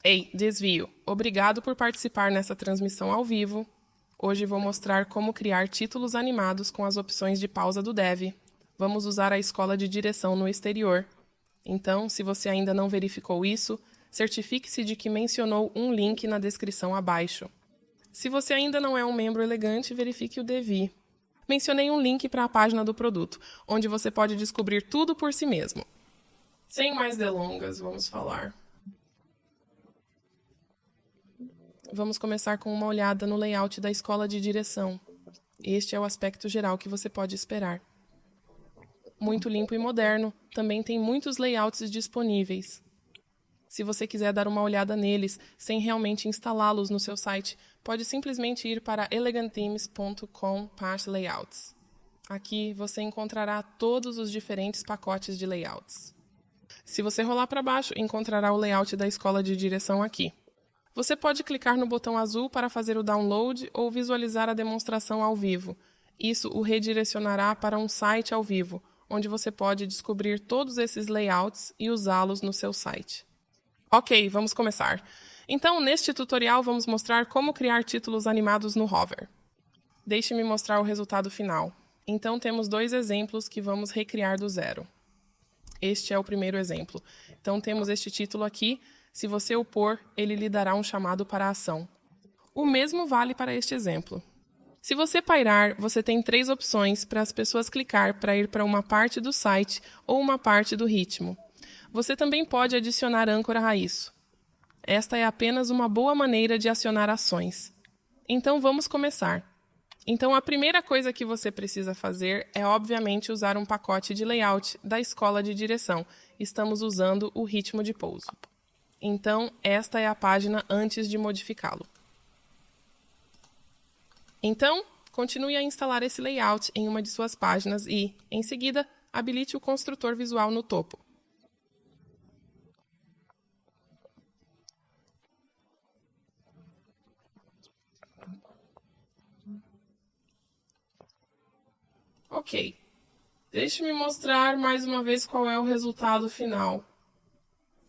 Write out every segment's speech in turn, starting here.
Ei, desvio! Obrigado por participar nessa transmissão ao vivo. Hoje vou mostrar como criar títulos animados com as opções de pausa do Dev. Vamos usar a escola de direção no exterior. Então, se você ainda não verificou isso, certifique-se de que mencionou um link na descrição abaixo. Se você ainda não é um membro elegante, verifique o Devi. Mencionei um link para a página do produto, onde você pode descobrir tudo por si mesmo. Sem mais delongas, vamos falar. Vamos começar com uma olhada no layout da escola de direção. Este é o aspecto geral que você pode esperar. Muito limpo e moderno, também tem muitos layouts disponíveis. Se você quiser dar uma olhada neles, sem realmente instalá-los no seu site, pode simplesmente ir para elegantthemes.com/layouts. Aqui você encontrará todos os diferentes pacotes de layouts. Se você rolar para baixo, encontrará o layout da escola de direção aqui. Você pode clicar no botão azul para fazer o download ou visualizar a demonstração ao vivo. Isso o redirecionará para um site ao vivo, onde você pode descobrir todos esses layouts e usá-los no seu site. Ok, vamos começar. Então, neste tutorial, vamos mostrar como criar títulos animados no Hover. Deixe-me mostrar o resultado final. Então, temos dois exemplos que vamos recriar do zero. Este é o primeiro exemplo. Então, temos este título aqui. Se você o pôr, ele lhe dará um chamado para a ação. O mesmo vale para este exemplo. Se você pairar, você tem 3 opções para as pessoas clicar para ir para uma parte do site ou uma parte do ritmo. Você também pode adicionar âncora a isso. Esta é apenas uma boa maneira de acionar ações. Então, vamos começar. Então, a primeira coisa que você precisa fazer é, obviamente, usar um pacote de layout da escola de direção. Estamos usando o ritmo de pouso. Então, esta é a página antes de modificá-lo. Então, continue a instalar esse layout em uma de suas páginas e, em seguida, habilite o construtor visual no topo. Ok. Deixe-me mostrar mais uma vez qual é o resultado final.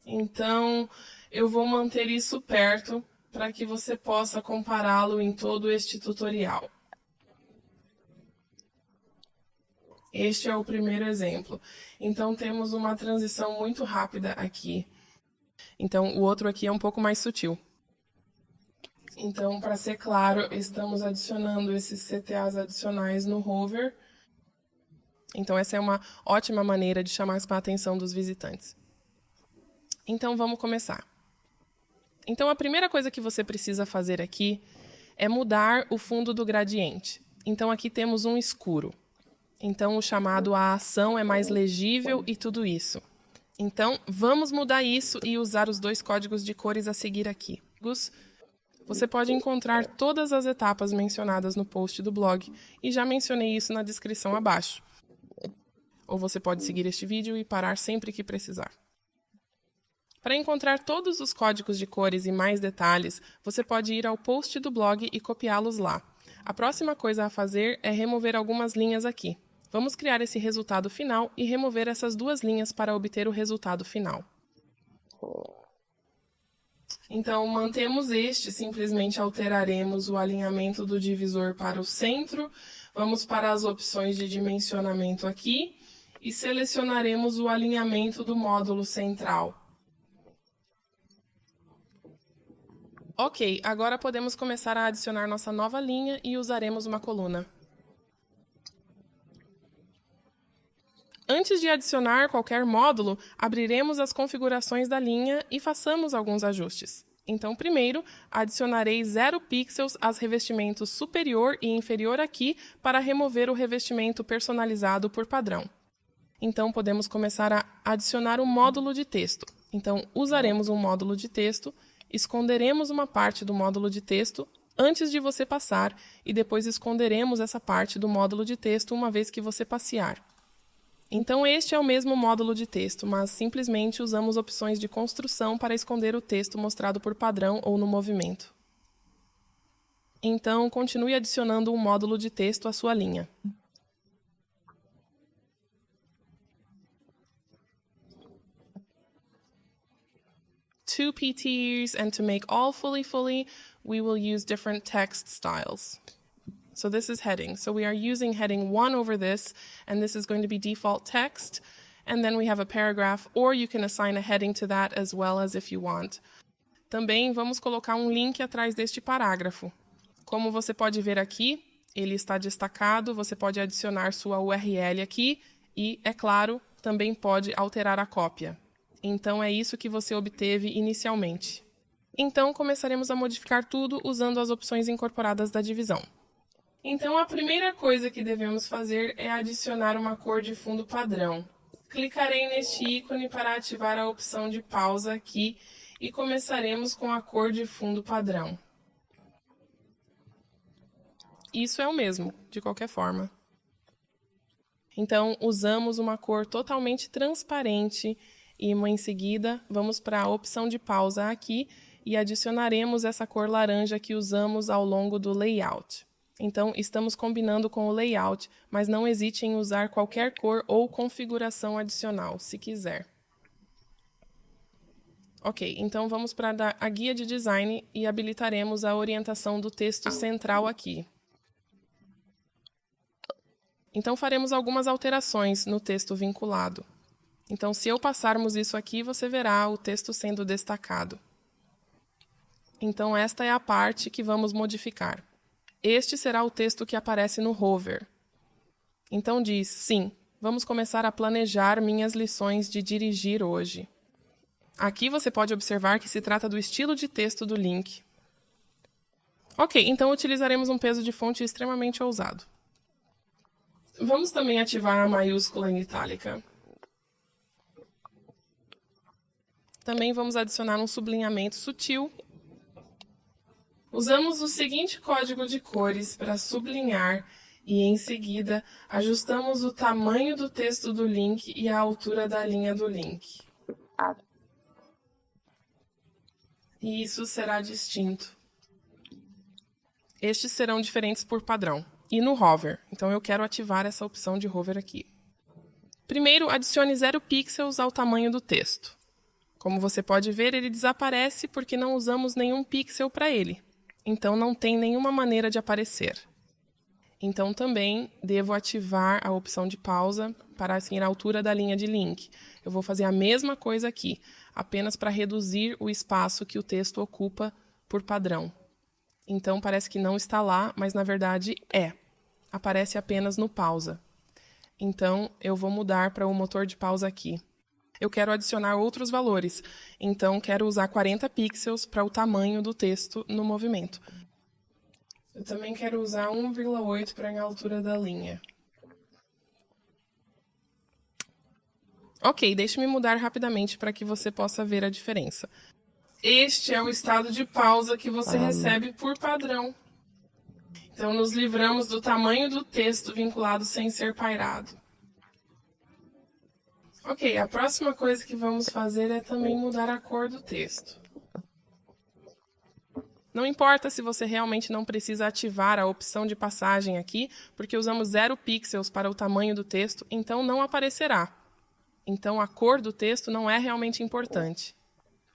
Então, eu vou manter isso perto para que você possa compará-lo em todo este tutorial. Este é o primeiro exemplo. Então, temos uma transição muito rápida aqui. Então, o outro aqui é um pouco mais sutil. Então, para ser claro, estamos adicionando esses CTAs adicionais no Hover. Então, essa é uma ótima maneira de chamar a atenção dos visitantes. Então, vamos começar. Então, a primeira coisa que você precisa fazer aqui é mudar o fundo do gradiente. Então, aqui temos um escuro. Então, o chamado à ação é mais legível e tudo isso. Então, vamos mudar isso e usar os 2 códigos de cores a seguir aqui. Você pode encontrar todas as etapas mencionadas no post do blog e já mencionei isso na descrição abaixo. Ou você pode seguir este vídeo e parar sempre que precisar. Para encontrar todos os códigos de cores e mais detalhes, você pode ir ao post do blog e copiá-los lá. A próxima coisa a fazer é remover algumas linhas aqui. Vamos criar esse resultado final e remover essas 2 linhas para obter o resultado final. Então, mantemos este, simplesmente alteraremos o alinhamento do divisor para o centro. Vamos para as opções de dimensionamento aqui e selecionaremos o alinhamento do módulo central. Ok, agora podemos começar a adicionar nossa nova linha e usaremos uma coluna. Antes de adicionar qualquer módulo, abriremos as configurações da linha e façamos alguns ajustes. Então, primeiro, adicionarei 0 pixels aos revestimentos superior e inferior aqui para remover o revestimento personalizado por padrão. Então, podemos começar a adicionar um módulo de texto. Então, usaremos um módulo de texto, esconderemos uma parte do módulo de texto antes de você passar e depois esconderemos essa parte do módulo de texto uma vez que você passear. Então, este é o mesmo módulo de texto, mas simplesmente usamos opções de construção para esconder o texto mostrado por padrão ou no movimento. Então, continue adicionando um módulo de texto à sua linha. 2 PTs, and to make all fully, we will use different text styles. So this is heading. So we are using heading 1 over this, and this is going to be default text. And then we have a paragraph, or you can assign a heading to that as well as if you want. Também vamos colocar um link atrás deste parágrafo. Como você pode ver aqui, ele está destacado, você pode adicionar sua URL aqui e, é claro, também pode alterar a cópia. Então é isso que você obteve inicialmente. Então começaremos a modificar tudo usando as opções incorporadas da divisão. Então, a primeira coisa que devemos fazer é adicionar uma cor de fundo padrão. Clicarei neste ícone para ativar a opção de pausa aqui e começaremos com a cor de fundo padrão. Isso é o mesmo, de qualquer forma. Então, usamos uma cor totalmente transparente e, em seguida, vamos para a opção de pausa aqui e adicionaremos essa cor laranja que usamos ao longo do layout. Então, estamos combinando com o layout, mas não hesite em usar qualquer cor ou configuração adicional, se quiser. Ok, então vamos para a guia de design e habilitaremos a orientação do texto central aqui. Então, faremos algumas alterações no texto vinculado. Então, se eu passarmos isso aqui, você verá o texto sendo destacado. Então, esta é a parte que vamos modificar. Este será o texto que aparece no hover. Então diz, sim, vamos começar a planejar minhas lições de dirigir hoje. Aqui você pode observar que se trata do estilo de texto do link. Ok, então utilizaremos um peso de fonte extremamente ousado. Vamos também ativar a maiúscula em itálica. Também vamos adicionar um sublinhamento sutil. Usamos o seguinte código de cores para sublinhar e, em seguida, ajustamos o tamanho do texto do link e a altura da linha do link. E isso será distinto. Estes serão diferentes por padrão. E no hover. Então, eu quero ativar essa opção de hover aqui. Primeiro, adicione 0 pixels ao tamanho do texto. Como você pode ver, ele desaparece porque não usamos nenhum pixel para ele. Então, não tem nenhuma maneira de aparecer. Então, também devo ativar a opção de pausa para assim, a altura da linha de link. Eu vou fazer a mesma coisa aqui, apenas para reduzir o espaço que o texto ocupa por padrão. Então, parece que não está lá, mas na verdade é. Aparece apenas no pausa. Então, eu vou mudar para o motor de pausa aqui. Eu quero adicionar outros valores, então quero usar 40 pixels para o tamanho do texto no movimento. Eu também quero usar 1,8 para a altura da linha. Ok, deixe-me mudar rapidamente para que você possa ver a diferença. Este é o estado de pausa que você recebe por padrão. Então, nos livramos do tamanho do texto vinculado sem ser pairado. Ok, a próxima coisa que vamos fazer é também mudar a cor do texto. Não importa se você realmente não precisa ativar a opção de passagem aqui, porque usamos 0 pixels para o tamanho do texto, então não aparecerá. Então a cor do texto não é realmente importante.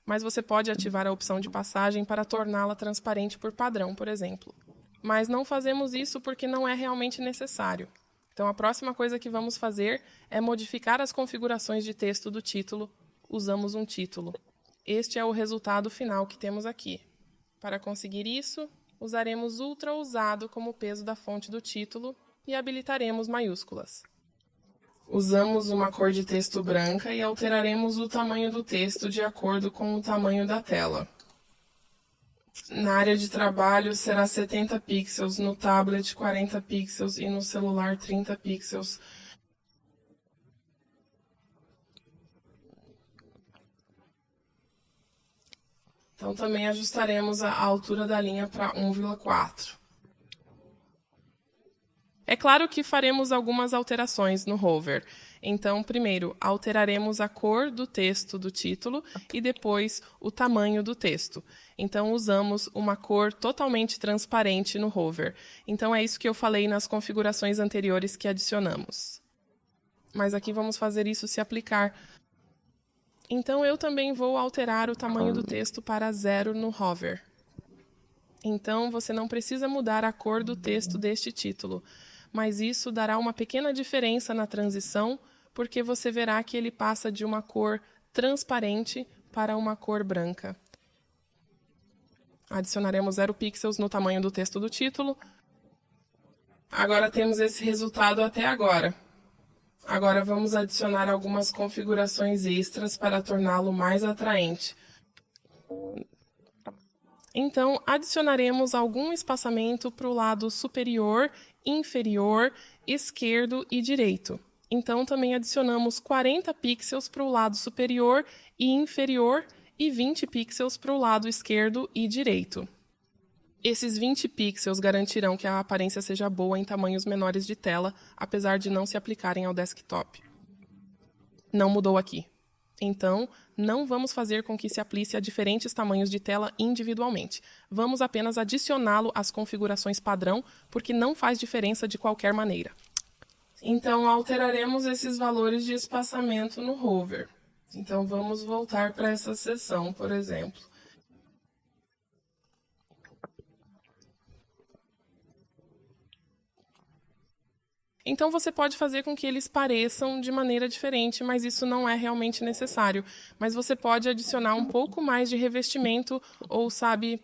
Mas você pode ativar a opção de passagem para torná-la transparente por padrão, por exemplo. Mas não fazemos isso porque não é realmente necessário. Então, a próxima coisa que vamos fazer é modificar as configurações de texto do título. Usamos um título. Este é o resultado final que temos aqui. Para conseguir isso, usaremos ultra ousado como peso da fonte do título e habilitaremos maiúsculas. Usamos uma cor de texto branca e alteraremos o tamanho do texto de acordo com o tamanho da tela. Na área de trabalho será 70 pixels, no tablet 40 pixels e no celular 30 pixels. Então também ajustaremos a altura da linha para 1,4. É claro que faremos algumas alterações no hover. Então, primeiro, alteraremos a cor do texto do título e depois o tamanho do texto. Então, usamos uma cor totalmente transparente no hover. Então, é isso que eu falei nas configurações anteriores que adicionamos. Mas aqui vamos fazer isso se aplicar. Então, eu também vou alterar o tamanho do texto para 0 no hover. Então, você não precisa mudar a cor do texto deste título, mas isso dará uma pequena diferença na transição, porque você verá que ele passa de uma cor transparente para uma cor branca. Adicionaremos 0 pixels no tamanho do texto do título. Agora temos esse resultado até agora. Agora vamos adicionar algumas configurações extras para torná-lo mais atraente. Então, adicionaremos algum espaçamento para o lado superior, inferior, esquerdo e direito. Então, também adicionamos 40 pixels para o lado superior e inferior e 20 pixels para o lado esquerdo e direito. Esses 20 pixels garantirão que a aparência seja boa em tamanhos menores de tela, apesar de não se aplicarem ao desktop. Não mudou aqui. Então, não vamos fazer com que se aplique a diferentes tamanhos de tela individualmente. Vamos apenas adicioná-lo às configurações padrão, porque não faz diferença de qualquer maneira. Então, alteraremos esses valores de espaçamento no hover. Então, vamos voltar para essa seção, por exemplo. Então, você pode fazer com que eles pareçam de maneira diferente, mas isso não é realmente necessário. Mas você pode adicionar um pouco mais de revestimento ou, sabe,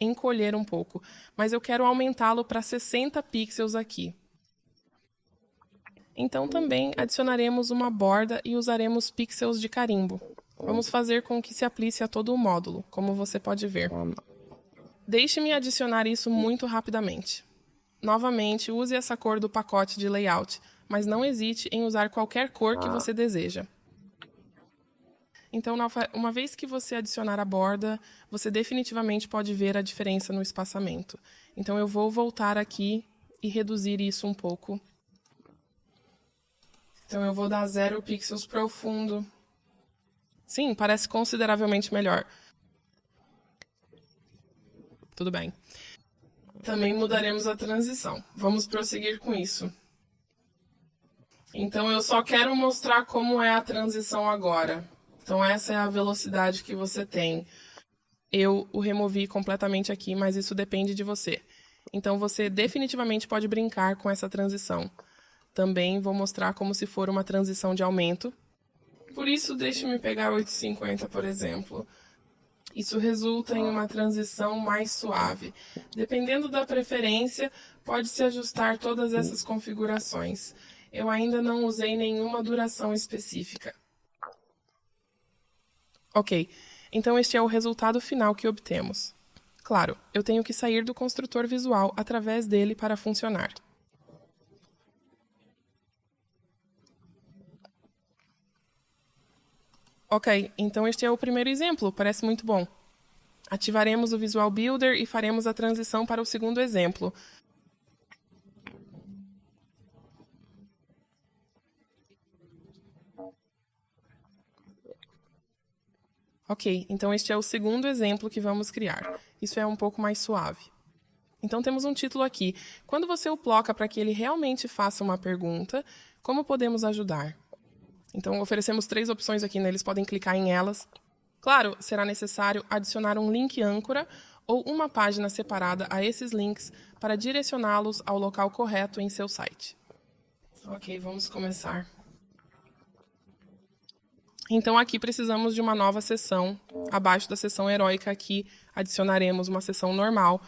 encolher um pouco. Mas eu quero aumentá-lo para 60 pixels aqui. Então, também adicionaremos uma borda e usaremos pixels de carimbo. Vamos fazer com que se aplique a todo o módulo, como você pode ver. Deixe-me adicionar isso muito rapidamente. Novamente, use essa cor do pacote de layout, mas não hesite em usar qualquer cor que você deseja. Então, uma vez que você adicionar a borda, você definitivamente pode ver a diferença no espaçamento. Então, eu vou voltar aqui e reduzir isso um pouco. Então, eu vou dar 0 pixels para o fundo. Sim, parece consideravelmente melhor. Tudo bem. Também mudaremos a transição. Vamos prosseguir com isso. Então, eu só quero mostrar como é a transição agora. Então, essa é a velocidade que você tem. Eu o removi completamente aqui, mas isso depende de você. Então, você definitivamente pode brincar com essa transição. Também vou mostrar como se for uma transição de aumento. Por isso, deixe-me pegar 850, por exemplo. Isso resulta em uma transição mais suave. Dependendo da preferência, pode-se ajustar todas essas configurações. Eu ainda não usei nenhuma duração específica. Ok, então este é o resultado final que obtemos. Claro, eu tenho que sair do construtor visual através dele para funcionar. Ok, então este é o primeiro exemplo, parece muito bom. Ativaremos o Visual Builder e faremos a transição para o segundo exemplo. Ok, então este é o segundo exemplo que vamos criar. Isso é um pouco mais suave. Então temos um título aqui. Quando você o ploca para que ele realmente faça uma pergunta, como podemos ajudar? Então oferecemos 3 opções aqui, né? Eles podem clicar em elas. Claro, será necessário adicionar um link âncora ou uma página separada a esses links para direcioná-los ao local correto em seu site. Ok, vamos começar. Então, aqui precisamos de uma nova seção. Abaixo da seção heróica, aqui adicionaremos uma seção normal.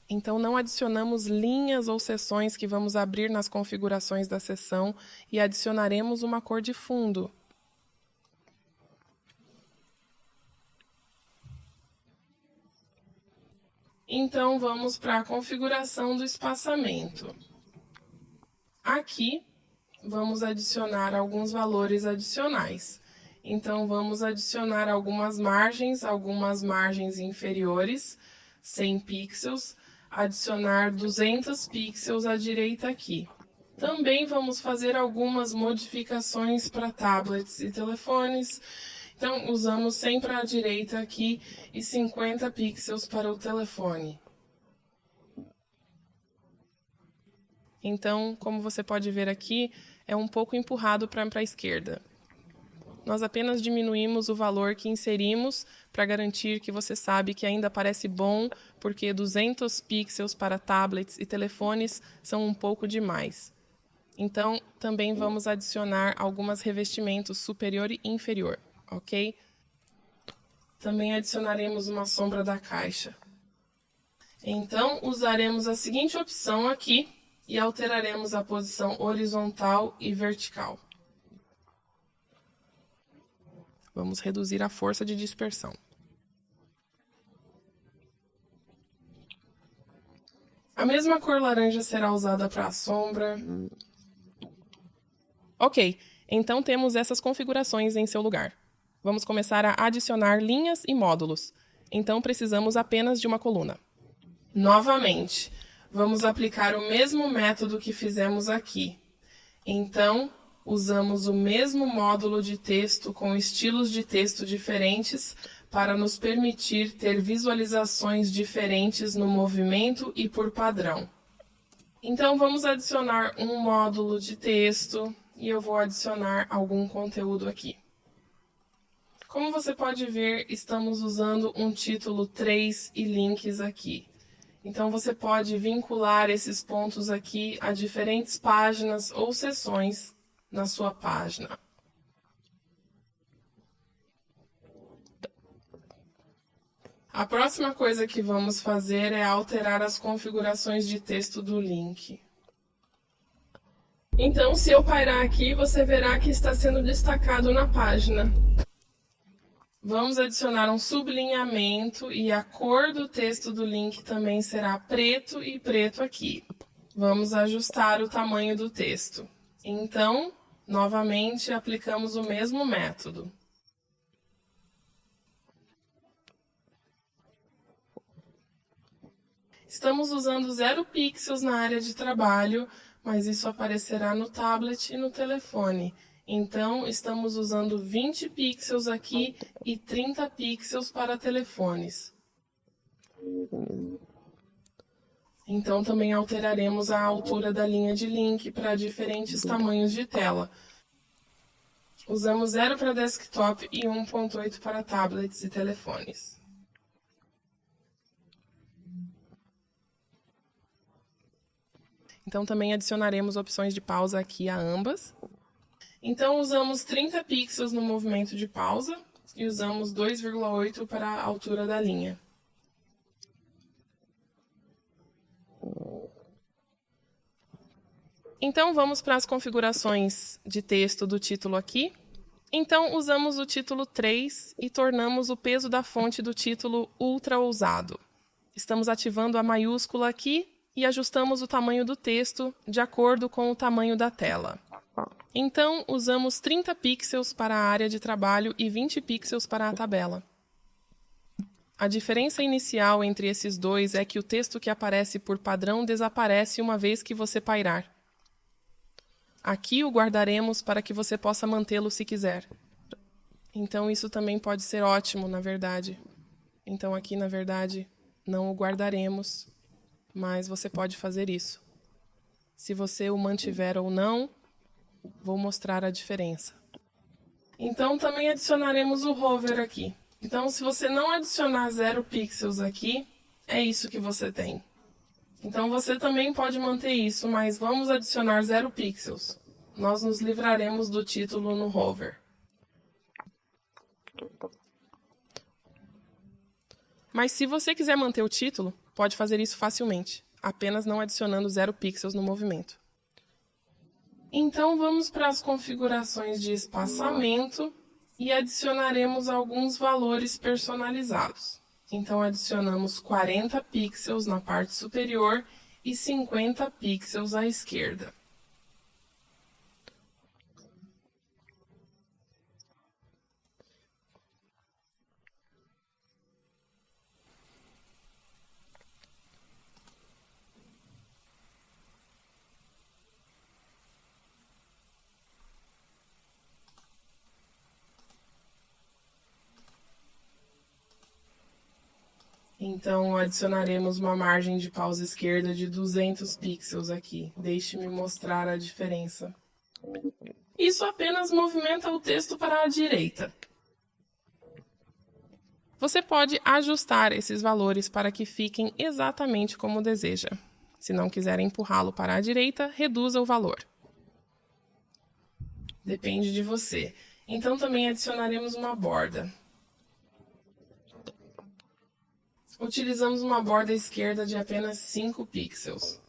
Então, não adicionamos linhas ou seções que vamos abrir nas configurações da seção e adicionaremos uma cor de fundo. Então, vamos para a configuração do espaçamento. Aqui, vamos adicionar alguns valores adicionais. Então, vamos adicionar algumas margens inferiores, 100 pixels, adicionar 200 pixels à direita aqui. Também vamos fazer algumas modificações para tablets e telefones. Então, usamos 100 para a direita aqui e 50 pixels para o telefone. Então, como você pode ver aqui, é um pouco empurrado para a esquerda. nós apenas diminuímos o valor que inserimos para garantir que você sabe que ainda parece bom, porque 200 pixels para tablets e telefones são um pouco demais. Então, também vamos adicionar alguns revestimentos superior e inferior, ok? Também adicionaremos uma sombra da caixa. Então, usaremos a seguinte opção aqui e alteraremos a posição horizontal e vertical. Vamos reduzir a força de dispersão. A mesma cor laranja será usada para a sombra. Ok, então temos essas configurações em seu lugar. Vamos começar a adicionar linhas e módulos. Então precisamos apenas de uma coluna. Novamente, vamos aplicar o mesmo método que fizemos aqui. Então, usamos o mesmo módulo de texto com estilos de texto diferentes para nos permitir ter visualizações diferentes no movimento e por padrão. Então, vamos adicionar um módulo de texto e eu vou adicionar algum conteúdo aqui. Como você pode ver, estamos usando um título 3 e links aqui. Então, você pode vincular esses pontos aqui a diferentes páginas ou seções na sua página. A próxima coisa que vamos fazer é alterar as configurações de texto do link. Então, se eu pairar aqui, você verá que está sendo destacado na página. Vamos adicionar um sublinhamento e a cor do texto do link também será preto e preto aqui. Vamos ajustar o tamanho do texto. Então, novamente, aplicamos o mesmo método. Estamos usando 0 pixels na área de trabalho, mas isso aparecerá no tablet e no telefone. Então, estamos usando 20 pixels aqui e 30 pixels para telefones. Então, também alteraremos a altura da linha de link para diferentes tamanhos de tela. Usamos 0 para desktop e 1.8 para tablets e telefones. Então, também adicionaremos opções de pausa aqui a ambas. Então, usamos 30 pixels no movimento de pausa e usamos 2,8 para a altura da linha. Então, vamos para as configurações de texto do título aqui. Então, usamos o título 3 e tornamos o peso da fonte do título ultra ousado. Estamos ativando a maiúscula aqui e ajustamos o tamanho do texto de acordo com o tamanho da tela. Então, usamos 30 pixels para a área de trabalho e 20 pixels para a tabela. A diferença inicial entre esses dois é que o texto que aparece por padrão desaparece uma vez que você pairar. Aqui o guardaremos para que você possa mantê-lo se quiser. Então, isso também pode ser ótimo, na verdade. Então, aqui, na verdade, não o guardaremos, mas você pode fazer isso. Se você o mantiver ou não, vou mostrar a diferença. Então, também adicionaremos o hover aqui. Então, se você não adicionar 0 pixels aqui, é isso que você tem. Então, você também pode manter isso, mas vamos adicionar 0 pixels. Nós nos livraremos do título no hover. Mas se você quiser manter o título, pode fazer isso facilmente, apenas não adicionando 0 pixels no movimento. Então, vamos para as configurações de espaçamento e adicionaremos alguns valores personalizados. Então, adicionamos 40 pixels na parte superior e 50 pixels à esquerda. Então, adicionaremos uma margem de pausa esquerda de 200 pixels aqui. Deixe-me mostrar a diferença. Isso apenas movimenta o texto para a direita. Você pode ajustar esses valores para que fiquem exatamente como deseja. Se não quiser empurrá-lo para a direita, reduza o valor. Depende de você. Então também adicionaremos uma borda. Utilizamos uma borda esquerda de apenas 5 pixels.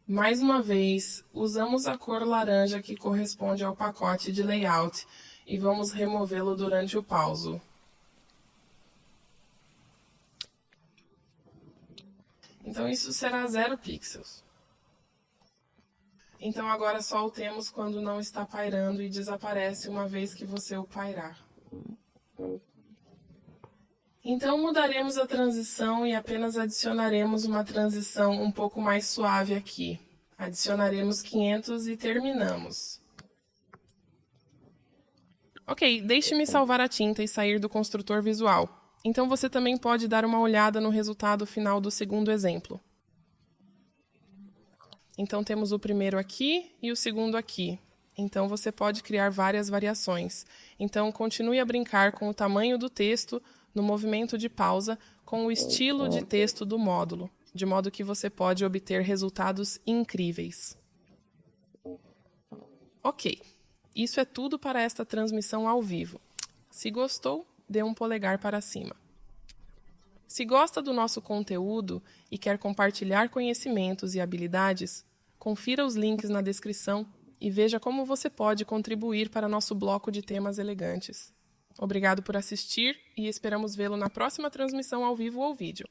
Mais uma vez, usamos a cor laranja que corresponde ao pacote de layout e vamos removê-lo durante o pauso. Então isso será 0 pixels. Então agora só o temos quando não está pairando e desaparece uma vez que você o pairar. Então mudaremos a transição e apenas adicionaremos uma transição um pouco mais suave aqui. Adicionaremos 500 e terminamos. Ok, deixe-me salvar a tinta e sair do construtor visual. Então você também pode dar uma olhada no resultado final do segundo exemplo. Então temos o primeiro aqui e o segundo aqui. Então você pode criar várias variações. Então continue a brincar com o tamanho do texto no movimento de pausa, com o estilo de texto do módulo, de modo que você pode obter resultados incríveis. Ok, isso é tudo para esta transmissão ao vivo. Se gostou, dê um polegar para cima. Se gosta do nosso conteúdo e quer compartilhar conhecimentos e habilidades, confira os links na descrição e veja como você pode contribuir para nosso bloco de temas elegantes. Obrigado por assistir e esperamos vê-lo na próxima transmissão ao vivo ou vídeo.